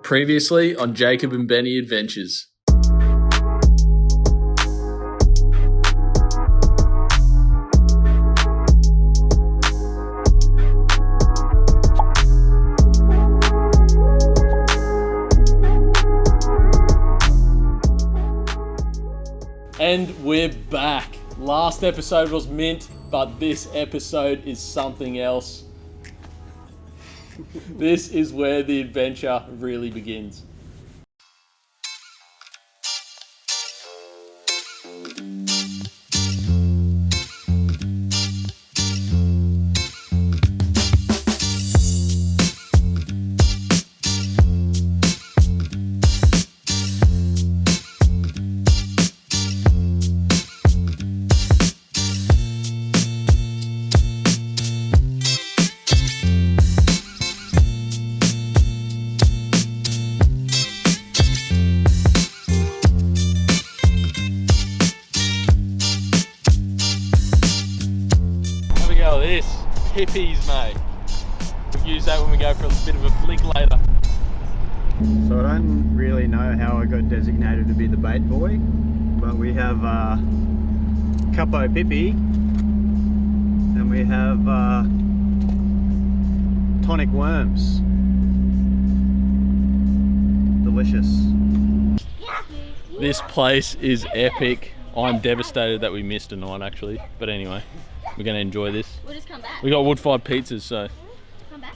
Previously on Jacob and Benny Adventures. And we're back. Last episode was mint, but this episode is something else. This is where the adventure really begins. Hippies, mate. We'll use that when we go for a bit of a flick later. So I don't really know how I got designated to be the bait boy, but we have Capo Pippi and we have tonic worms. Delicious. This place is epic. I'm devastated that we missed a night actually, but anyway. We're going to enjoy this. We'll just come back. We got wood-fired pizzas, so... Come back?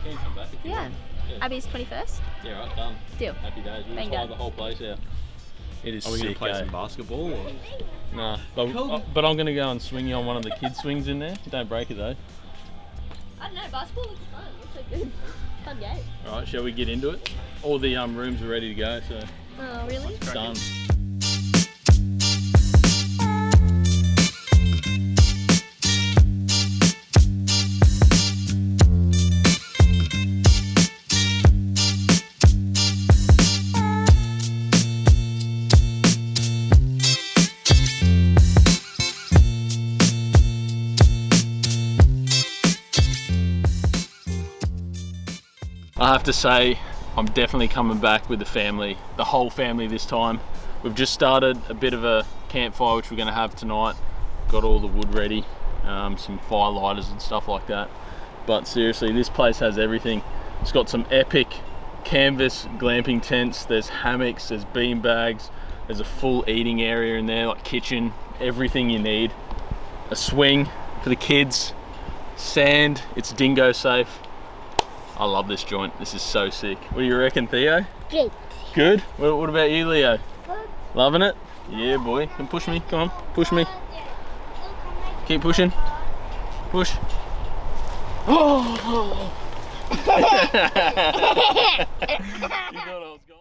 Can you come back if you want? Yeah. Abby's 21st? Yeah, right, done. Deal. Happy days. We'll try the whole place out. It is sick, Are we going to play some basketball? Or? Nah, but I'm going to go and swing you on one of the kids' swings in there. Don't break it, though. I don't know, basketball looks fun. Looks so good. Fun game. Alright, shall we get into it? All the rooms are ready to go, so... Oh, really? It's done. I have to say, I'm definitely coming back with the family, the whole family this time. We've just started a bit of a campfire which we're going to have tonight. Got all the wood ready, some fire lighters and stuff like that. But seriously, this place has everything. It's got some epic canvas glamping tents, there's hammocks, there's bean bags, there's a full eating area in there, like kitchen, everything you need. A swing for the kids, sand, it's dingo safe. I love this joint. This is so sick. What do you reckon, Theo? Good. Good? What about you, Leo? Good. Loving it? Yeah, boy. Come push me. Come on. Push me. Keep pushing. Push. Oh! You thought I was gone?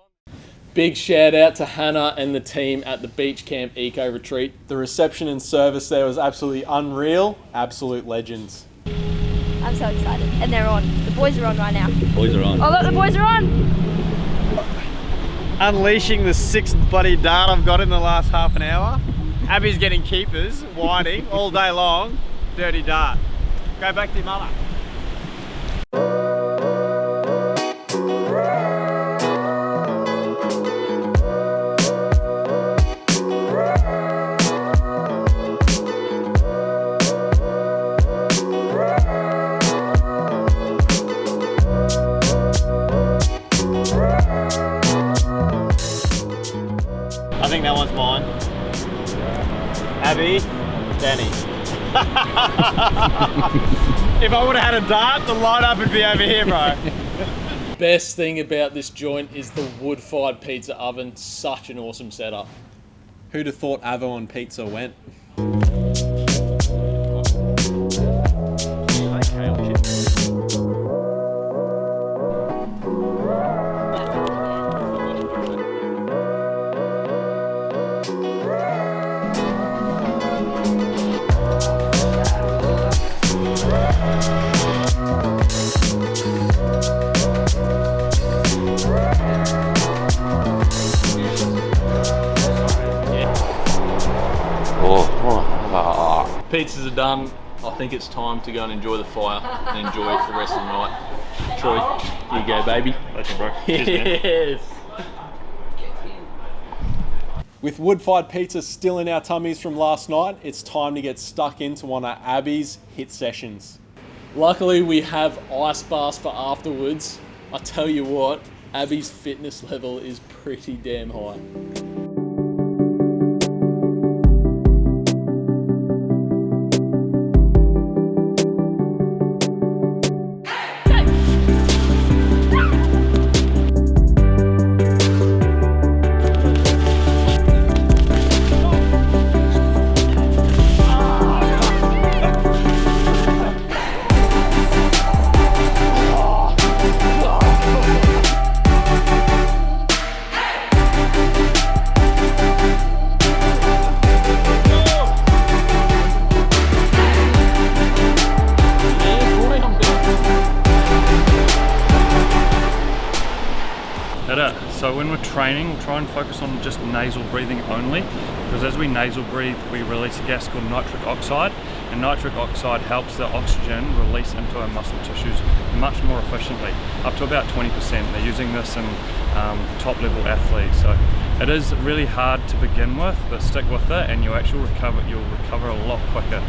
Big shout out to Hannah and the team at the Beach Camp Eco Retreat. The reception and service there was absolutely unreal. Absolute legends. I'm so excited. And they're on. The boys are on right now. Boys are on. Oh look, the boys are on! Unleashing the 6th bloody dart I've got in the last half an hour. Abby's getting keepers, whining all day long. Dirty dart. Go back to your mother. I think that one's mine. Abby, Danny. If I would have had a dart, the lineup would be over here, bro. Best thing about this joint is the wood-fired pizza oven. Such an awesome setup. Who'd have thought Avo on pizza went? Pizzas are done. I think it's time to go and enjoy the fire and enjoy it for the rest of the night. Troy, Here you go, baby. Legend, bro. Cheers, man. Yes. With wood-fired pizza still in our tummies from last night, it's time to get stuck into one of Abby's HIIT sessions. Luckily, we have ice baths for afterwards. I tell you what, Abby's fitness level is pretty damn high. So when we're training, we'll try and focus on just nasal breathing only, because as we nasal breathe, we release a gas called nitric oxide, and nitric oxide helps the oxygen release into our muscle tissues much more efficiently, up to about 20%. They're using this in top level athletes. So it is really hard to begin with, but stick with it and you'll recover a lot quicker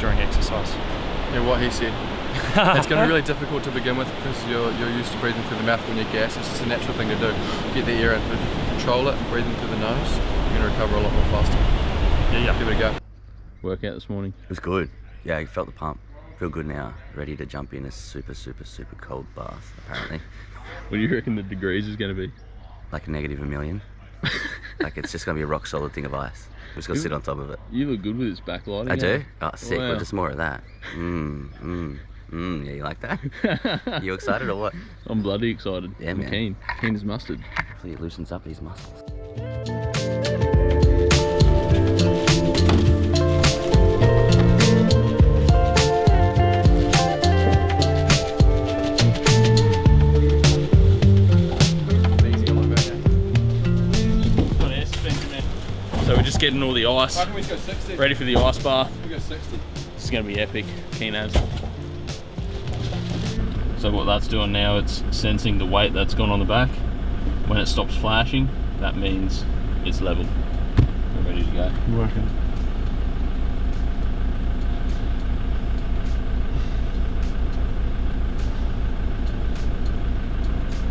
during exercise. Yeah, what he said. It's going to be really difficult to begin with because you're used to breathing through the mouth when you gas. It's just a natural thing to do. Get the air in. But if you can control it and breathing through the nose, you're going to recover a lot more faster. Yeah. Give it a go. Workout this morning. It was good. Yeah, I felt the pump. Feel good now. Ready to jump in a super cold bath, apparently. What do you reckon the degrees is going to be? Like a negative 1,000,000. Like it's just going to be a rock solid thing of ice. We're just going to sit on top of it. You look good with this backlighting. I do? Oh, sick. Wow. Well, just more of that. Yeah, you like that? You excited or what? I'm bloody excited. Yeah, I'm man. keen as mustard. Hopefully it loosens up these muscles. So we're just getting all the ice Why don't we just go 60? ready for the ice bath. We go 60. This is going to be epic. Keen as. So what that's doing now, it's sensing the weight that's gone on the back. When it stops flashing, that means it's level. We're ready to go. Working.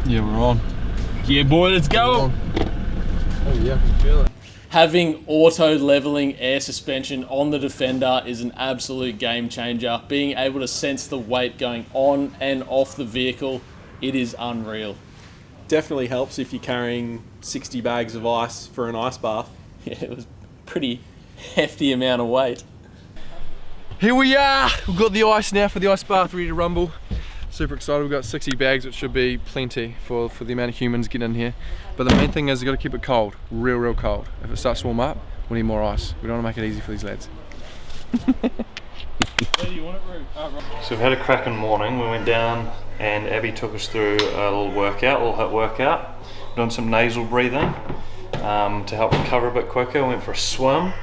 Yeah, we're on. Yeah, boy, let's go. Oh yeah, I can feel it. Having auto leveling air suspension on the Defender is an absolute game changer. Being able to sense the weight going on and off the vehicle, it is unreal. Definitely helps if you're carrying 60 bags of ice for an ice bath. Yeah, it was a pretty hefty amount of weight. Here we are. We've got the ice now for the ice bath, ready to rumble. Super excited. We've got 60 bags, which should be plenty for the amount of humans getting in here. But the main thing is, you've got to keep it cold, real cold. If it starts to warm up, we need more ice. We don't want to make it easy for these lads. So we've had a cracking morning. We went down and Abby took us through a little HIIT workout, doing some nasal breathing to help recover a bit quicker. We went for a swim.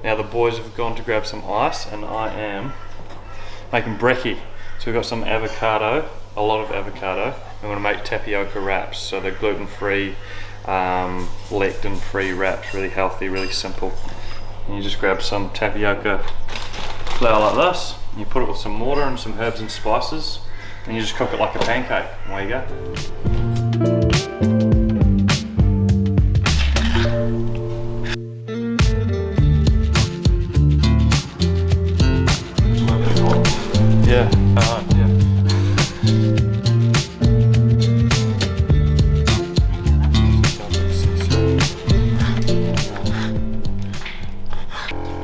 Now the boys have gone to grab some ice and I am making brekkie. So we've got some avocado, a lot of avocado. I'm going to make tapioca wraps, so they're gluten-free, lectin-free wraps, really healthy, really simple. And you just grab some tapioca flour like this, and you put it with some water and some herbs and spices, and you just cook it like a pancake. Away you go. Yeah. Yeah.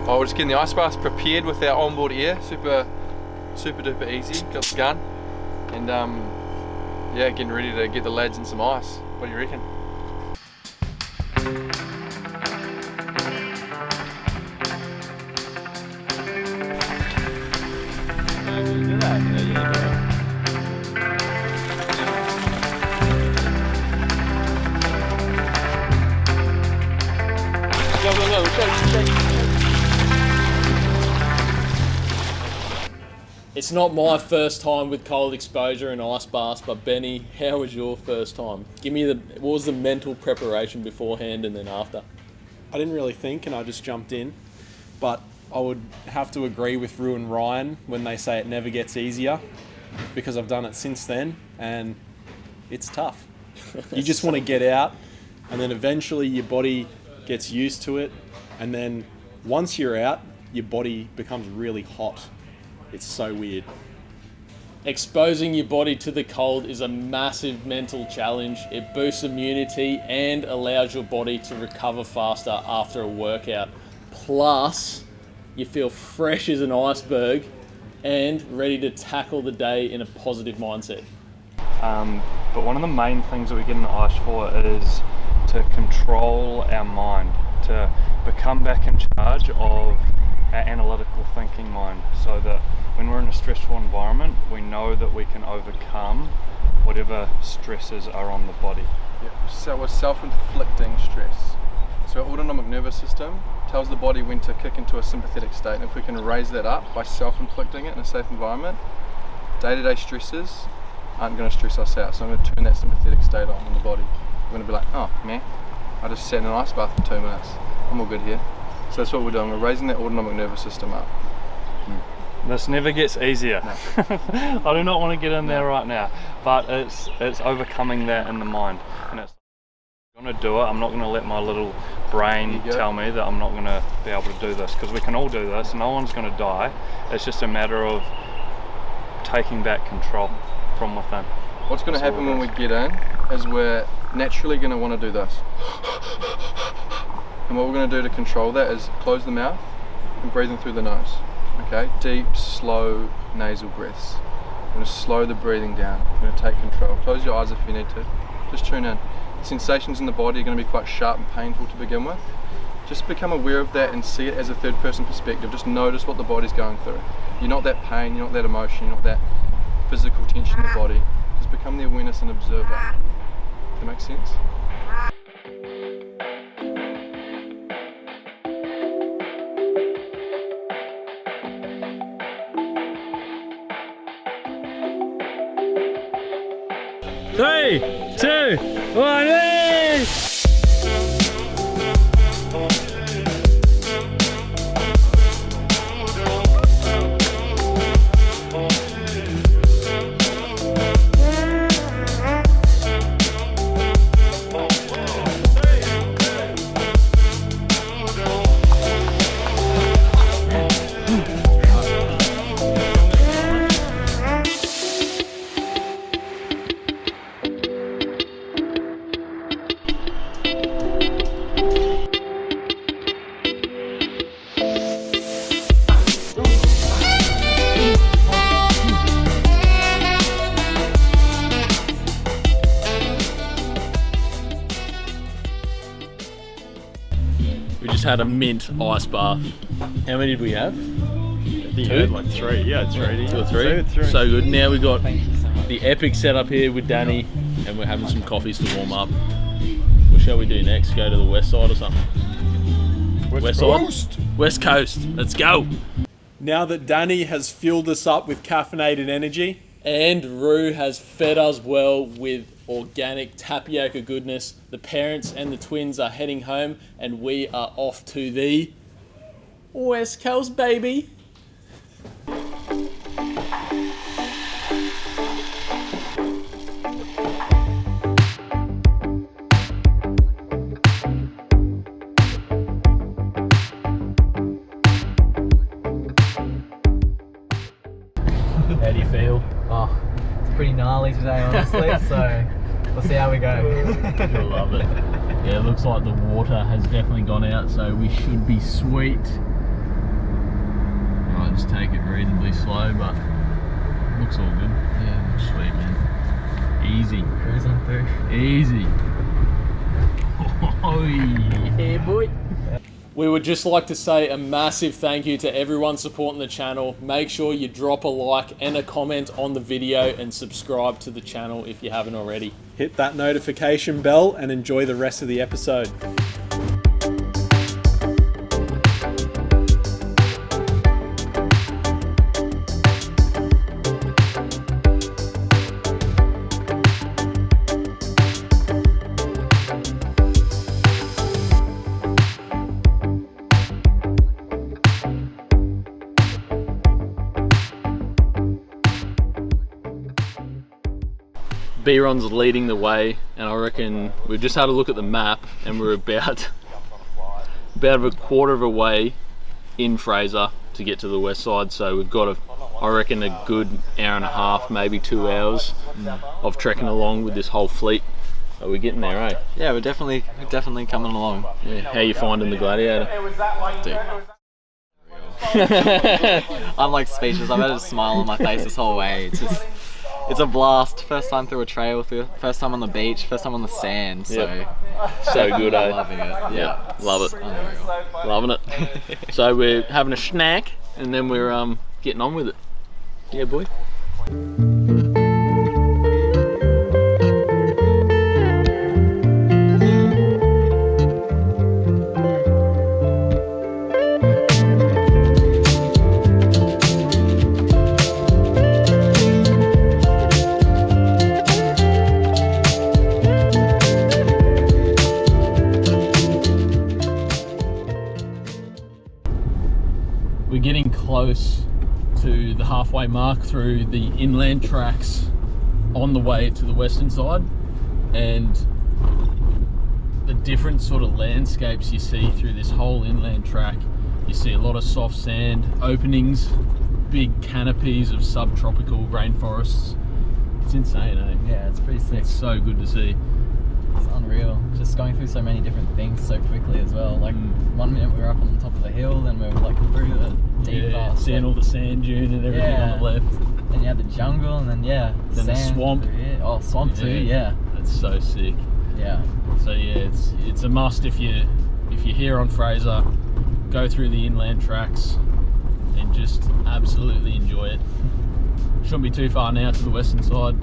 Oh, we're just getting the ice bath prepared with our onboard air. Super duper easy. Got the gun. And yeah, getting ready to get the lads in some ice. What do you reckon? It's not my first time with cold exposure and ice baths, but Benny, how was your first time? Give me what was the mental preparation beforehand and then after? I didn't really think and I just jumped in, but I would have to agree with Rue and Ryan when they say it never gets easier, because I've done it since then and it's tough. You just want to get out, and then eventually your body gets used to it, and then once you're out, your body becomes really hot. It's so weird. Exposing your body to the cold is a massive mental challenge. It boosts immunity and allows your body to recover faster after a workout. Plus, you feel fresh as an iceberg and ready to tackle the day in a positive mindset. But one of the main things that we get in the ice for is to control our mind, to become back in charge of our analytical thinking mind, so that when we're in a stressful environment, we know that we can overcome whatever stresses are on the body. Yeah. So we're self-inflicting stress. So our autonomic nervous system tells the body when to kick into a sympathetic state, and if we can raise that up by self-inflicting it in a safe environment, day-to-day stresses aren't going to stress us out. So I'm going to turn that sympathetic state on in the body. We're going to be like, oh man, I just sat in an ice bath for 2 minutes. I'm all good here. So that's what we're doing. We're raising that autonomic nervous system up. This never gets easier. No. I do not want to get in there right now, but it's overcoming that in the mind. And it's, I'm going to do it. I'm not going to let my little brain tell me that I'm not going to be able to do this, because we can all do this. No one's going to die. It's just a matter of taking back control from within. What's going to happen when we get in is we're naturally going to want to do this. And what we're going to do to control that is close the mouth and breathe in through the nose. Okay, deep, slow nasal breaths. We're going to slow the breathing down. We're going to take control. Close your eyes if you need to. Just tune in. Sensations in the body are going to be quite sharp and painful to begin with. Just become aware of that and see it as a third person perspective. Just notice what the body's going through. You're not that pain, you're not that emotion, you're not that physical tension in the body. Just become the awareness and observer. Does that make sense? Three, two, one, hey! We just had a mint ice bath. How many did we have? I think you had like 3. Yeah, 3. 2 or 3. So good. Now we got the epic setup here with Danny, and we're having some coffees to warm up. What shall we do next? Go to the west side or something? West Coast. West Coast. Let's go. Now that Danny has fueled us up with caffeinated energy, and Rue has fed us well with organic tapioca goodness, the parents and the twins are heading home, and we are off to the West Coast, baby. How do you feel? Oh, it's pretty gnarly today, honestly, so we'll see how we go. You'll love it. Yeah, it looks like the water has definitely gone out, so we should be sweet. I'll just take it reasonably slow, but looks all good. Yeah, sweet, man. Easy. Cruising through. Easy. Oh, yeah, boy. We would just like to say a massive thank you to everyone supporting the channel. Make sure you drop a like and a comment on the video and subscribe to the channel if you haven't already. hit that notification bell and enjoy the rest of the episode. B-Ron's leading the way, and I reckon we've just had a look at the map and we're about a quarter of a way in Fraser to get to the west side, so we've got I reckon a good hour and a half, maybe 2 hours of trekking along with this whole fleet. Are we getting there, eh? Yeah, we're definitely coming along. Yeah. How you finding the Gladiator? Dude. I'm like speechless. I've had a smile on my face this whole way. It's a blast. First time through a trail, first time on the beach, first time on the sand. So So good, eh? loving it. Yeah, Love it. Unreal. Loving it. So we're having a snack and then we're getting on with it. Yeah, boy. We're getting close to the halfway mark through the inland tracks on the way to the western side, and the different sort of landscapes you see through this whole inland track. You see a lot of soft sand openings, big canopies of subtropical rainforests. It's insane, eh? Yeah, it's pretty sick. It's so good to see. It's unreal. Just going through so many different things so quickly as well. Like 1 minute we were up on the top of the hill, then we were like through the deep vast, seeing all the sand dune and everything on the left. Then you had the jungle, and then then the swamp. Oh, swamp too. Yeah. That's so sick. Yeah. So yeah, it's a must if you're here on Fraser. Go through the inland tracks and just absolutely enjoy it. Shouldn't be too far now to the western side.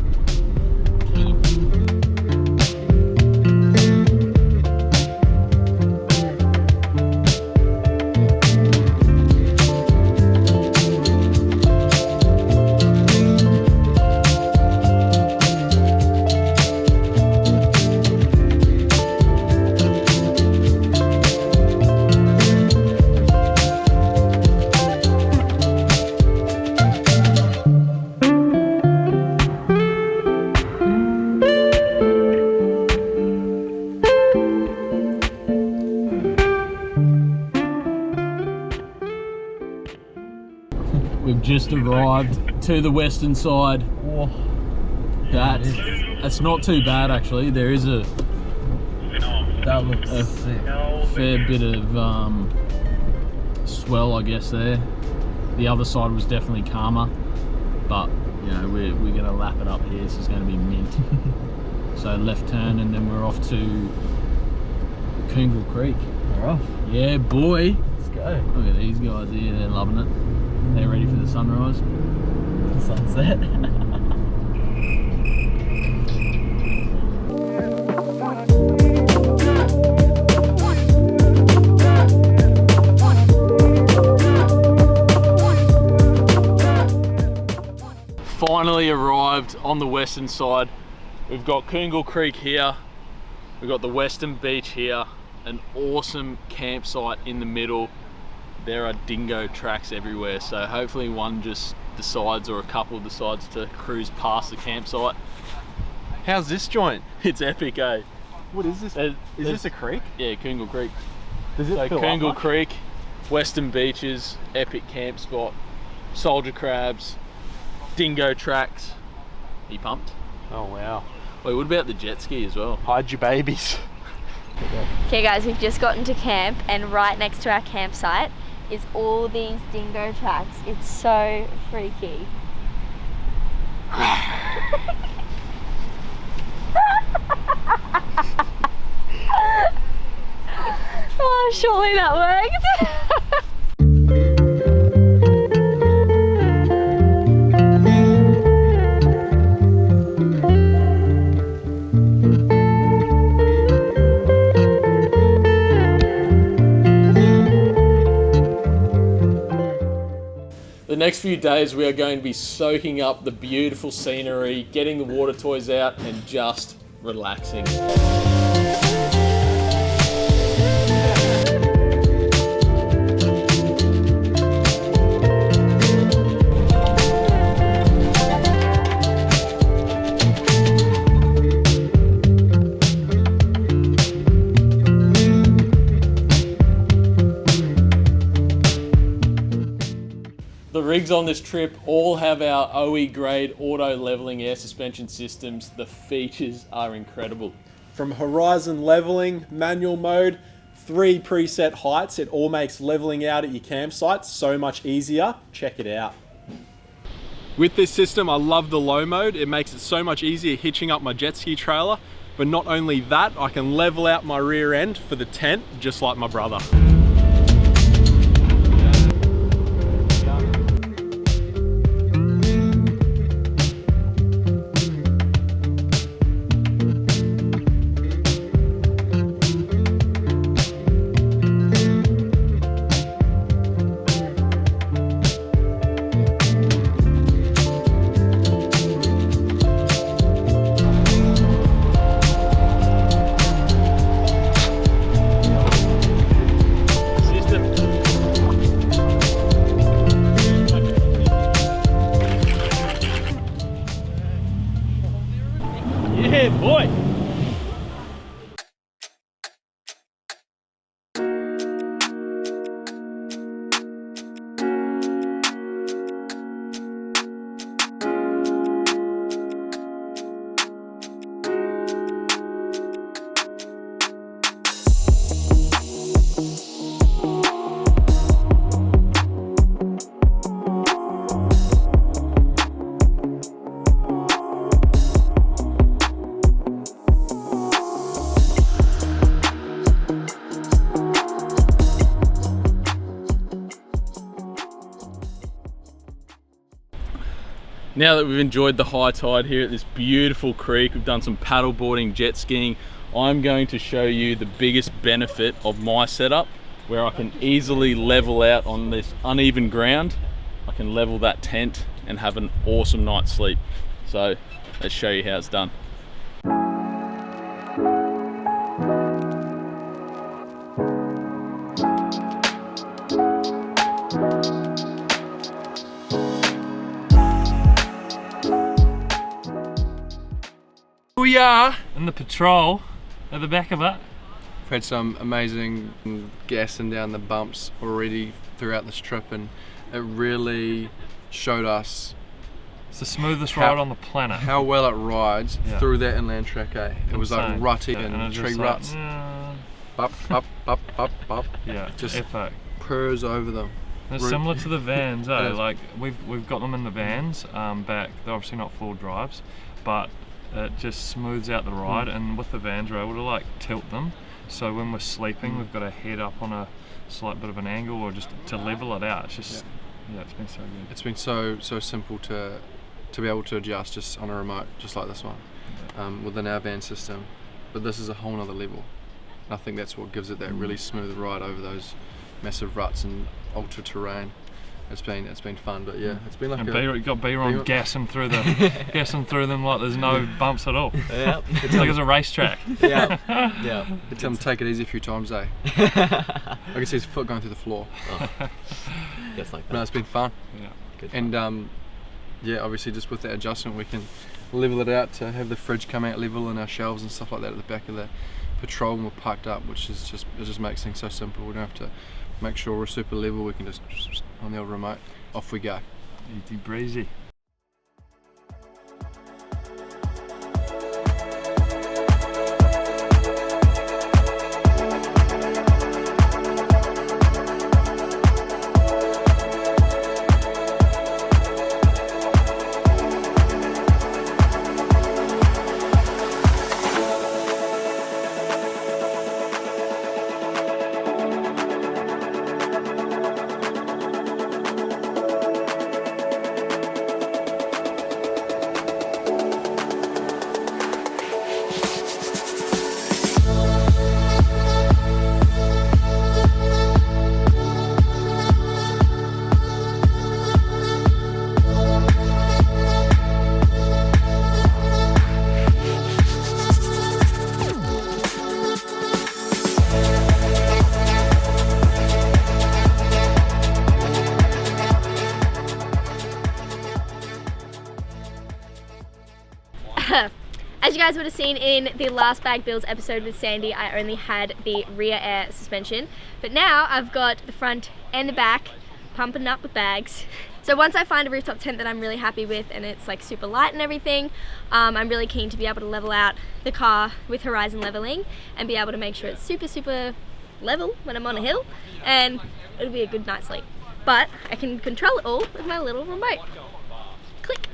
We've just arrived to the western side. Oh, That's not too bad actually. There is a that looks sick. fair bit of swell, I guess, there. The other side was definitely calmer, but you know, we're gonna lap it up here. This is gonna be mint. So left turn and then we're off to Kungle Creek. We're off. Yeah, boy. Let's go. Look at these guys here, they're loving it. They're ready for the sunrise. Sunset. Finally arrived on the western side. We've got Kungle Creek here. We've got the western beach here. An awesome campsite in the middle. There are dingo tracks everywhere, so hopefully one just decides, or a couple decides, to cruise past the campsite. How's this joint? It's epic, eh? What is this? Is this a creek? Yeah, Kungle Creek. Does it So fill up Kungle much? Creek, western beaches, epic camp spot, soldier crabs, dingo tracks. Are you pumped? Oh wow. Wait, what about the jet ski as well? Hide your babies. Okay guys, we've just gotten to camp and right next to our campsite is all these dingo tracks. It's so freaky. Oh, surely that worked. The next few days we are going to be soaking up the beautiful scenery, getting the water toys out and just relaxing. rigs on this trip all have our OE grade auto leveling air suspension systems. The features are incredible. From horizon leveling, manual mode, 3 preset heights, it all makes leveling out at your campsite so much easier. Check it out. With this system, I love the low mode. It makes it so much easier hitching up my jet ski trailer. But not only that, I can level out my rear end for the tent, just like my brother. Yeah, boy. Now that we've enjoyed the high tide here at this beautiful creek, we've done some paddle boarding, jet skiing, I'm going to show you the biggest benefit of my setup, where I can easily level out on this uneven ground. I can level that tent and have an awesome night's sleep. So let's show you how it's done. We are And the patrol at the back of it. We've had some amazing gassing down the bumps already throughout this trip, and it really showed us It's the smoothest ride on the planet. how well it rides through that inland track, eh? It was like Insane. rutty Yeah, and it's tree just ruts. Up, up, up, up, up. Yeah, Just epic. purrs over them. It's Root- similar to the vans, It eh? is. Like we've got them in the vans back. They're obviously not full drives, but it just smooths out the ride. And with the vans, we're able to like tilt them. So when we're sleeping, we've got a head up on a slight bit of an angle, or just to level it out. It's just it's been so good. It's been so simple to be able to adjust just on a remote, just like this one, within our van system. But this is a whole nother level. I think that's what gives it that really smooth ride over those massive ruts and ultra terrain. It's been fun, but yeah, it's been like And a you got B-Ron gassing through them like there's no bumps at all. Yeah. It's like it's a racetrack. Yeah. Yeah. tell him to take it easy a few times, eh? I can see his foot going through the floor. Gets like that. No, it's been fun. Yeah. Good And yeah, obviously just with that adjustment we can level it out to have the fridge come out level and our shelves and stuff like that at the back of the patrol when we're parked up, which is it just makes things so simple. We don't have to make sure we're super level, we can just on the old remote, off we go. Easy breezy. As you guys would have seen in the last bag builds episode with Sandy, I only had the rear air suspension, but now I've got the front and the back pumping up with bags. So once I find a rooftop tent that I'm really happy with and it's like super light and everything, I'm really keen to be able to level out the car with horizon leveling and be able to make sure it's super level when I'm on a hill, and it'll be a good night's sleep. But I can control it all with my little remote. Click.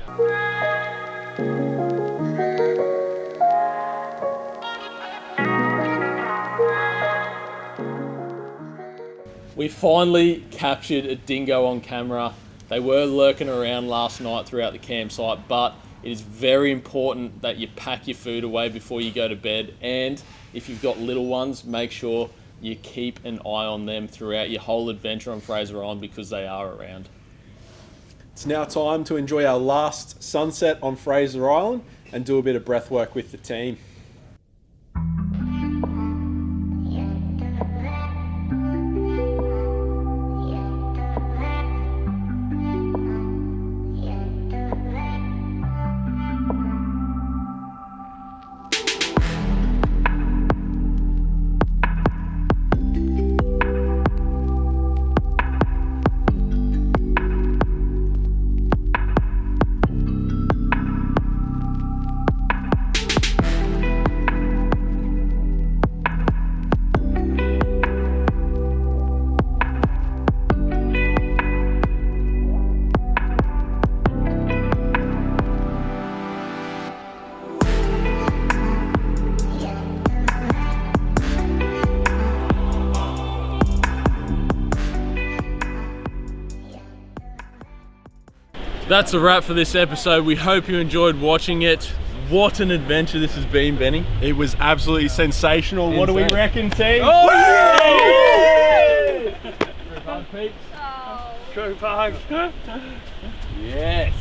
We finally captured a dingo on camera. They were lurking around last night throughout the campsite, but it is very important that you pack your food away before you go to bed, and if you've got little ones, make sure you keep an eye on them throughout your whole adventure on Fraser Island, because they are around. It's now time to enjoy our last sunset on Fraser Island and do a bit of breath work with the team. That's a wrap for this episode. We hope you enjoyed watching it. What an adventure this has been, Benny. It was absolutely sensational. What do we reckon, team? Oh, yeah! True pug. Yes.